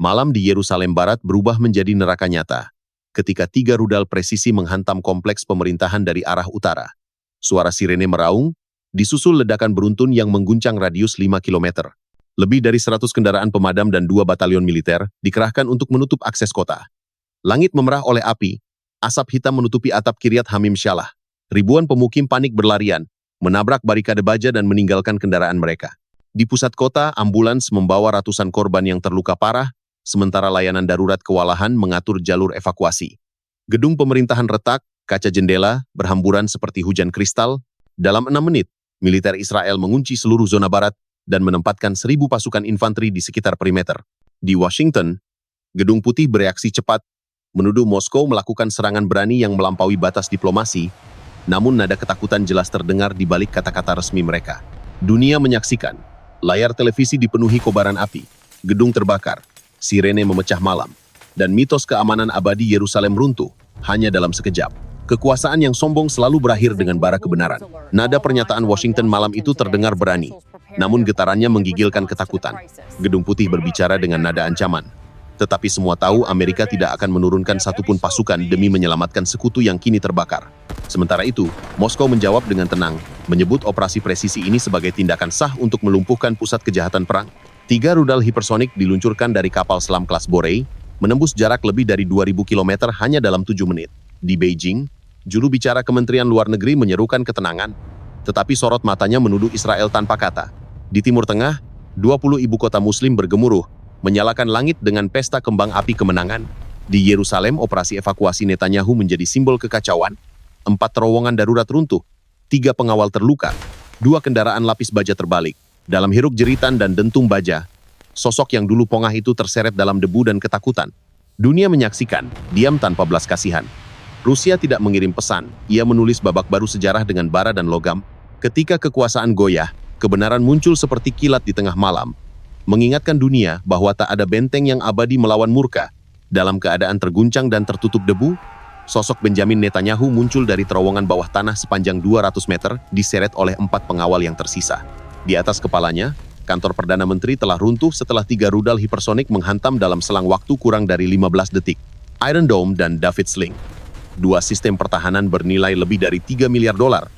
Malam di Yerusalem Barat berubah menjadi neraka nyata ketika 3 rudal presisi menghantam kompleks pemerintahan dari arah utara. Suara sirene meraung, disusul ledakan beruntun yang mengguncang radius 5 km. Lebih dari 100 kendaraan pemadam dan 2 batalion militer dikerahkan untuk menutup akses kota. Langit memerah oleh api, asap hitam menutupi atap Kiryat Hamim Shalah. Ribuan pemukim panik berlarian, menabrak barikade baja dan meninggalkan kendaraan mereka. Di pusat kota, ambulans membawa ratusan korban yang terluka parah, sementara layanan darurat kewalahan mengatur jalur evakuasi. Gedung pemerintahan retak, kaca jendela berhamburan seperti hujan kristal. Dalam 6 menit, militer Israel mengunci seluruh zona barat dan menempatkan 1.000 pasukan infanteri di sekitar perimeter. Di Washington, Gedung Putih bereaksi cepat, menuduh Moskow melakukan serangan berani yang melampaui batas diplomasi, namun nada ketakutan jelas terdengar di balik kata-kata resmi mereka. Dunia menyaksikan, layar televisi dipenuhi kobaran api, gedung terbakar, sirene memecah malam, dan mitos keamanan abadi Yerusalem runtuh hanya dalam sekejap. Kekuasaan yang sombong selalu berakhir dengan bara kebenaran. Nada pernyataan Washington malam itu terdengar berani, namun getarannya menggigilkan ketakutan. Gedung Putih berbicara dengan nada ancaman. Tetapi semua tahu Amerika tidak akan menurunkan satupun pasukan demi menyelamatkan sekutu yang kini terbakar. Sementara itu, Moskow menjawab dengan tenang, menyebut operasi presisi ini sebagai tindakan sah untuk melumpuhkan pusat kejahatan perang. 3 rudal hipersonic diluncurkan dari kapal selam kelas Borei, menembus jarak lebih dari 2.000 km hanya dalam 7 menit. Di Beijing, juru bicara Kementerian Luar Negeri menyerukan ketenangan, tetapi sorot matanya menuduh Israel tanpa kata. Di Timur Tengah, 20 ibu kota Muslim bergemuruh, menyalakan langit dengan pesta kembang api kemenangan. Di Yerusalem, operasi evakuasi Netanyahu menjadi simbol kekacauan. 4 terowongan darurat runtuh, 3 pengawal terluka, 2 kendaraan lapis baja terbalik. Dalam hiruk jeritan dan dentung baja, sosok yang dulu pongah itu terseret dalam debu dan ketakutan. Dunia menyaksikan, diam tanpa belas kasihan. Rusia tidak mengirim pesan, ia menulis babak baru sejarah dengan bara dan logam. Ketika kekuasaan goyah, kebenaran muncul seperti kilat di tengah malam, mengingatkan dunia bahwa tak ada benteng yang abadi melawan murka. Dalam keadaan terguncang dan tertutup debu, sosok Benjamin Netanyahu muncul dari terowongan bawah tanah sepanjang 200 meter, diseret oleh 4 pengawal yang tersisa. Di atas kepalanya, kantor Perdana Menteri telah runtuh setelah 3 rudal hipersonik menghantam dalam selang waktu kurang dari 15 detik. Iron Dome dan David Sling, 2 sistem pertahanan bernilai lebih dari $3 miliar,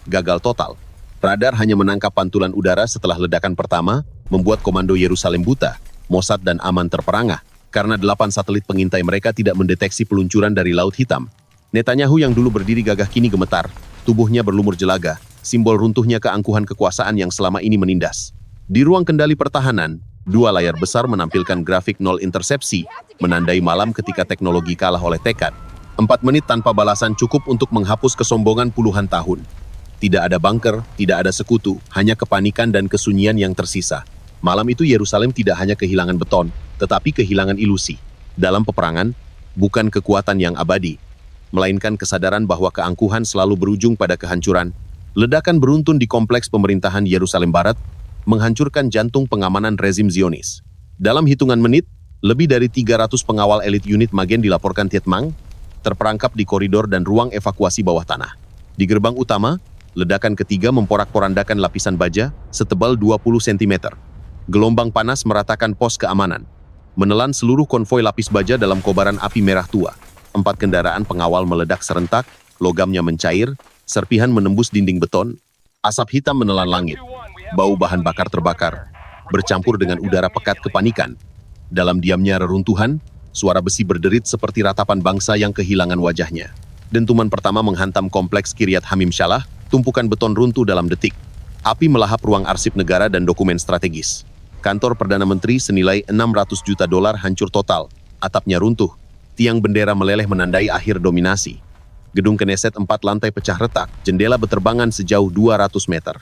gagal total. Radar hanya menangkap pantulan udara setelah ledakan pertama, membuat Komando Yerusalem buta. Mossad dan Aman terperangah, karena 8 satelit pengintai mereka tidak mendeteksi peluncuran dari Laut Hitam. Netanyahu yang dulu berdiri gagah kini gemetar, tubuhnya berlumur jelaga, simbol runtuhnya keangkuhan kekuasaan yang selama ini menindas. Di ruang kendali pertahanan, 2 layar besar menampilkan grafik 0 intersepsi, menandai malam ketika teknologi kalah oleh tekad. 4 menit tanpa balasan cukup untuk menghapus kesombongan puluhan tahun. Tidak ada bunker, tidak ada sekutu, hanya kepanikan dan kesunyian yang tersisa. Malam itu Yerusalem tidak hanya kehilangan beton, tetapi kehilangan ilusi. Dalam peperangan, bukan kekuatan yang abadi, melainkan kesadaran bahwa keangkuhan selalu berujung pada kehancuran. Ledakan beruntun di kompleks pemerintahan Yerusalem Barat menghancurkan jantung pengamanan rezim Zionis. Dalam hitungan menit, lebih dari 300 pengawal elit unit Magen dilaporkan Tietmang, terperangkap di koridor dan ruang evakuasi bawah tanah. Di gerbang utama, ledakan ketiga memporak-porandakan lapisan baja setebal 20 cm. Gelombang panas meratakan pos keamanan, menelan seluruh konvoi lapis baja dalam kobaran api merah tua. 4 kendaraan pengawal meledak serentak, logamnya mencair, serpihan menembus dinding beton, asap hitam menelan langit. Bau bahan bakar terbakar, bercampur dengan udara pekat kepanikan. Dalam diamnya reruntuhan, suara besi berderit seperti ratapan bangsa yang kehilangan wajahnya. Dentuman pertama menghantam kompleks Kiryat Hamim Shalah, tumpukan beton runtuh dalam detik. Api melahap ruang arsip negara dan dokumen strategis. Kantor Perdana Menteri senilai $600 juta hancur total, atapnya runtuh. Tiang bendera meleleh menandai akhir dominasi. Gedung Knesset 4 lantai pecah retak, jendela beterbangan sejauh 200 meter.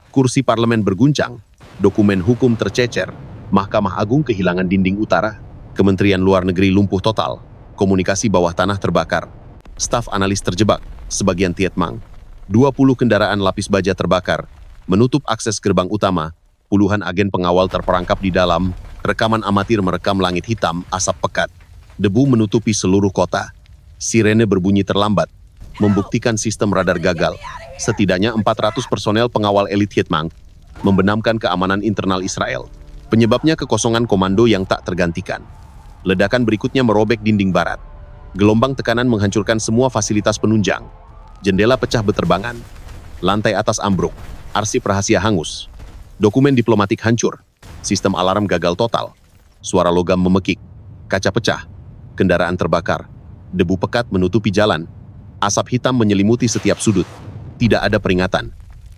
Kursi parlemen berguncang, dokumen hukum tercecer, Mahkamah Agung kehilangan dinding utara, Kementerian Luar Negeri lumpuh total, komunikasi bawah tanah terbakar, staf analis terjebak, sebagian Tietmang, 20 kendaraan lapis baja terbakar, menutup akses gerbang utama, puluhan agen pengawal terperangkap di dalam, rekaman amatir merekam langit hitam, asap pekat, debu menutupi seluruh kota. Sirene berbunyi terlambat, membuktikan sistem radar gagal. Setidaknya 400 personel pengawal elit Tietmang membenamkan keamanan internal Israel. Penyebabnya kekosongan komando yang tak tergantikan. Ledakan berikutnya merobek dinding barat. Gelombang tekanan menghancurkan semua fasilitas penunjang. Jendela pecah beterbangan. Lantai atas ambruk. Arsip rahasia hangus. Dokumen diplomatik hancur. Sistem alarm gagal total. Suara logam memekik. Kaca pecah. Kendaraan terbakar. Debu pekat menutupi jalan. Asap hitam menyelimuti setiap sudut. Tidak ada peringatan.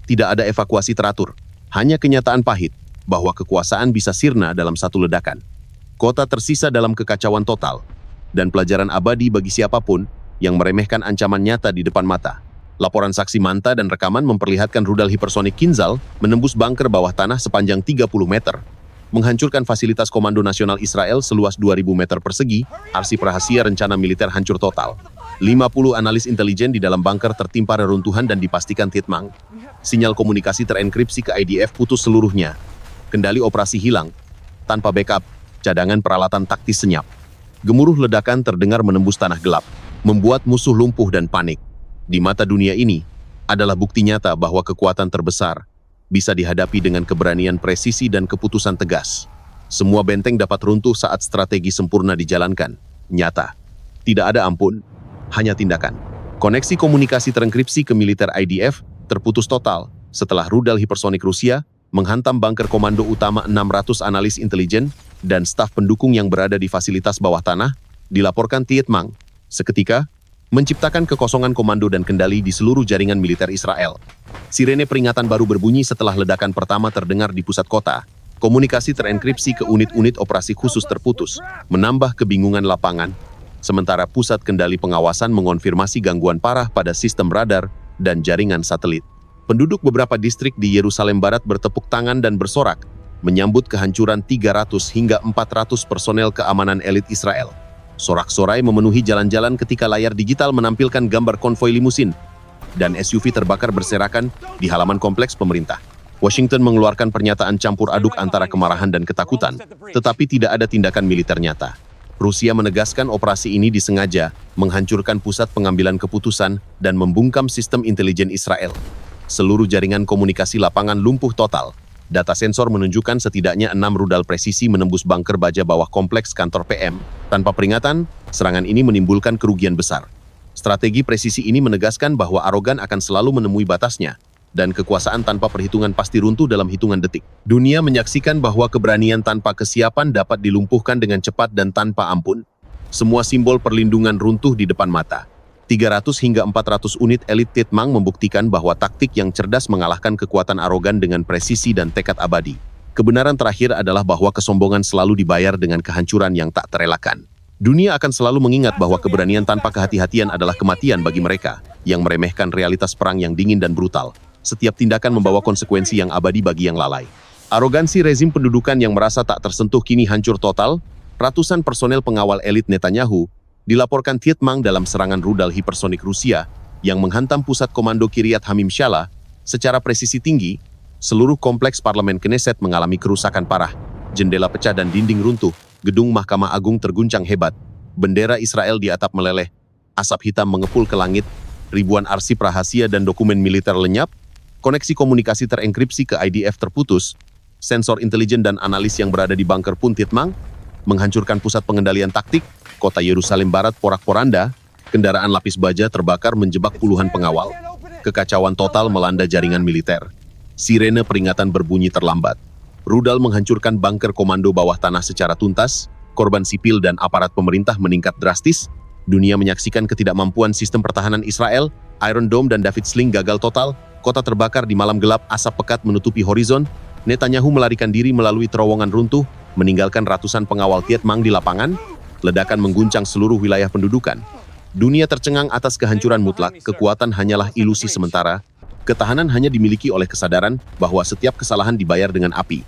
Tidak ada evakuasi teratur. Hanya kenyataan pahit bahwa kekuasaan bisa sirna dalam satu ledakan. Kota tersisa dalam kekacauan total, dan pelajaran abadi bagi siapapun yang meremehkan ancaman nyata di depan mata. Laporan saksi manta dan rekaman memperlihatkan rudal hipersonik Kinzhal menembus bunker bawah tanah sepanjang 30 meter, menghancurkan fasilitas Komando Nasional Israel seluas 2.000 meter persegi, arsip rahasia rencana militer hancur total. 50 analis intelijen di dalam bunker tertimpa reruntuhan dan dipastikan Tietmang. Sinyal komunikasi terenkripsi ke IDF putus seluruhnya. Kendali operasi hilang. Tanpa backup, cadangan peralatan taktis senyap. Gemuruh ledakan terdengar menembus tanah gelap, membuat musuh lumpuh dan panik. Di mata dunia ini, adalah bukti nyata bahwa kekuatan terbesar bisa dihadapi dengan keberanian presisi dan keputusan tegas. Semua benteng dapat runtuh saat strategi sempurna dijalankan. Nyata. Tidak ada ampun, hanya tindakan. Koneksi komunikasi terenkripsi ke militer IDF terputus total setelah rudal hipersonik Rusia menghantam bunker komando utama 600 analis intelijen dan staf pendukung yang berada di fasilitas bawah tanah, dilaporkan Tietmang. Seketika, menciptakan kekosongan komando dan kendali di seluruh jaringan militer Israel. Sirene peringatan baru berbunyi setelah ledakan pertama terdengar di pusat kota. Komunikasi terenkripsi ke unit-unit operasi khusus terputus, menambah kebingungan lapangan. Sementara pusat kendali pengawasan mengonfirmasi gangguan parah pada sistem radar dan jaringan satelit. Penduduk beberapa distrik di Yerusalem Barat bertepuk tangan dan bersorak, menyambut kehancuran 300 hingga 400 personel keamanan elit Israel. Sorak-sorai memenuhi jalan-jalan ketika layar digital menampilkan gambar konvoi limusin dan SUV terbakar berserakan di halaman kompleks pemerintah. Washington mengeluarkan pernyataan campur aduk antara kemarahan dan ketakutan, tetapi tidak ada tindakan militer nyata. Rusia menegaskan operasi ini disengaja menghancurkan pusat pengambilan keputusan dan membungkam sistem intelijen Israel. Seluruh jaringan komunikasi lapangan lumpuh total. Data sensor menunjukkan setidaknya 6 rudal presisi menembus bunker baja bawah kompleks kantor PM. Tanpa peringatan, serangan ini menimbulkan kerugian besar. Strategi presisi ini menegaskan bahwa arogan akan selalu menemui batasnya, dan kekuasaan tanpa perhitungan pasti runtuh dalam hitungan detik. Dunia menyaksikan bahwa keberanian tanpa kesiapan dapat dilumpuhkan dengan cepat dan tanpa ampun. Semua simbol perlindungan runtuh di depan mata. 300 hingga 400 unit elit Tietmang membuktikan bahwa taktik yang cerdas mengalahkan kekuatan arogan dengan presisi dan tekad abadi. Kebenaran terakhir adalah bahwa kesombongan selalu dibayar dengan kehancuran yang tak terelakkan. Dunia akan selalu mengingat bahwa keberanian tanpa kehati-hatian adalah kematian bagi mereka yang meremehkan realitas perang yang dingin dan brutal. Setiap tindakan membawa konsekuensi yang abadi bagi yang lalai. Arogansi rezim pendudukan yang merasa tak tersentuh kini hancur total. Ratusan personel pengawal elit Netanyahu dilaporkan Tietmang dalam serangan rudal hipersonik Rusia yang menghantam pusat komando Kiryat Hamim Shala secara presisi tinggi. Seluruh kompleks parlemen Knesset mengalami kerusakan parah. Jendela pecah dan dinding runtuh. Gedung Mahkamah Agung terguncang hebat. Bendera Israel di atap meleleh. Asap hitam mengepul ke langit. Ribuan arsip rahasia dan dokumen militer lenyap. Koneksi komunikasi terenkripsi ke IDF terputus. Sensor intelijen dan analis yang berada di bunker pun Tietmang. Menghancurkan pusat pengendalian taktik. Kota Yerusalem Barat porak-poranda, kendaraan lapis baja terbakar menjebak puluhan pengawal. Kekacauan total melanda jaringan militer. Sirene peringatan berbunyi terlambat. Rudal menghancurkan bunker komando bawah tanah secara tuntas, korban sipil dan aparat pemerintah meningkat drastis. Dunia menyaksikan ketidakmampuan sistem pertahanan Israel, Iron Dome dan David Sling gagal total, kota terbakar di malam gelap, asap pekat menutupi horizon. Netanyahu melarikan diri melalui terowongan runtuh, meninggalkan ratusan pengawal Tietmang di lapangan. Ledakan mengguncang seluruh wilayah pendudukan. Dunia tercengang atas kehancuran mutlak, kekuatan hanyalah ilusi sementara. Ketahanan hanya dimiliki oleh kesadaran bahwa setiap kesalahan dibayar dengan api.